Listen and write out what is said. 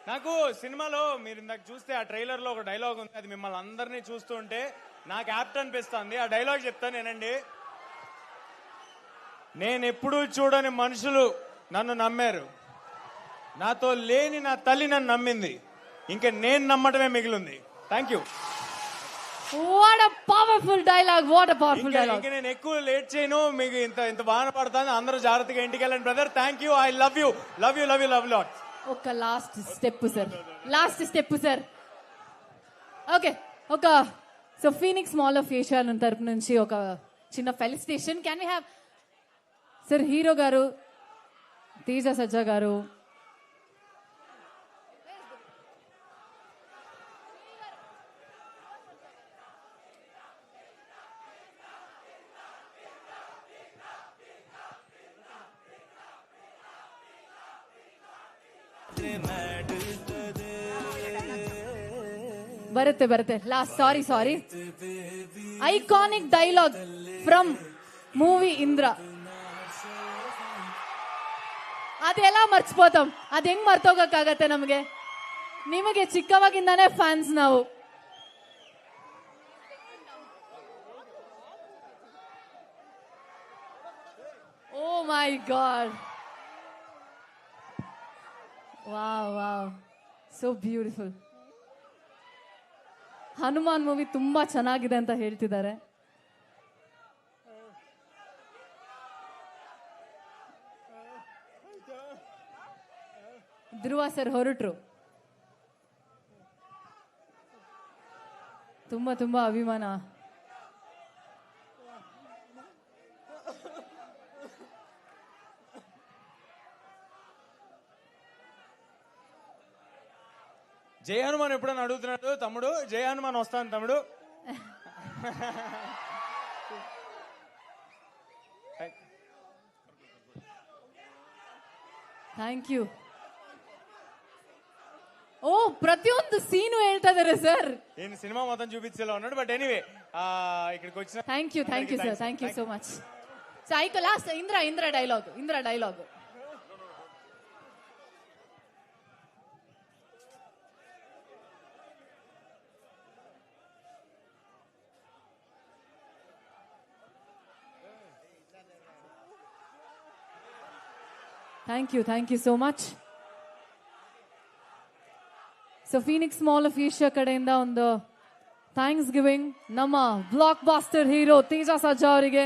నాకు సినిమాలో మీరు ఇందాక చూస్తే ఆ ట్రైలర్ లో ఒక డైలాగ్ ఉంది, అది మిమ్మల్ని అందరినీ చూస్తూ ఉంటే నాకు యాప్ట్ అనిపిస్తుంది. ఆ డైలాగ్ చెప్తాను నేనండి. నేను ఎప్పుడూ చూడని మనుషులు నన్ను నమ్మారు, నాతో లేని నా తల్లి నన్ను నమ్మింది, ఇంకా నేను నమ్మటమే మిగిలింది. Thank you. What a powerful dialogue, what a powerful dialogue. ఇంకా నేను ఎక్కువ లేట్ చేయను, మీకు ఇంత బాగా పడతాను. అందరూ జాగ్రత్తగా ఇంటికి వెళ్ళండి brother. Thank you. I love you, love you, love you, love lot. ఒక last step sir, last step sir. Okay, ఒక so Phoenix Mall of Asia తరపు నుంచి ఒక చిన్న felicitation. Can we have sir hero garu, Teja Sajja garu, ಬರುತ್ತೆ last. Sorry iconic dialogue from movie Indra. ಅದೆಲ್ಲ ಮರ್ಚಿపోతాం, ಅದು ಹೆಂಗ್ ಮರ್ತೋಗಕ್ಕಾಗತ್ತೆ ನಮಗೆ? ನಿಮಗೆ ಚಿಕ್ಕವಾಗಿಂದಾನೇ ಫ್ಯಾನ್ಸ್ ನಾವು. Oh my God, wow, so beautiful. Hanuman movie ತುಂಬಾ ಚೆನ್ನಾಗಿದೆ ಅಂತ ಹೇಳ್ತಿದ್ದಾರೆ. ಧ್ರುವ ಸರ್ ಹೊರಟ್ರು. ತುಂಬಾ ಅಭಿಮಾನ. జై హనుమాన్ ఎప్పుడైనా అడుగుతున్నాడు తమ్ముడు, జై హనుమాన్ వస్తాను తమ్ముడు. Thank you. ಓ, ಪ್ರತಿಯೊಂದು ಸೀನು ಹೇಳ್ತಾ ಇದಾರೆ ಸರ್. నేను సినిమా మొత్తం చూపించేలా ఉన్నాడు. బట్ ఎనీవే ఇక్కడికి వచ్చిన thank you sir, thank you so much. సాయికు last Indra dialogue. Thank you so much. So Phoenix Mall of Asia ಕಡೆಯಿಂದ ಒಂದು ಥ್ಯಾಂಕ್ಸ್ ಗಿವಿಂಗ್ ನಮ್ಮ ಬ್ಲಾಕ್ ಬಾಸ್ಟರ್ ಹೀರೋ ತೇಜ ಸಜ್ಜಾ ಅವರಿಗೆ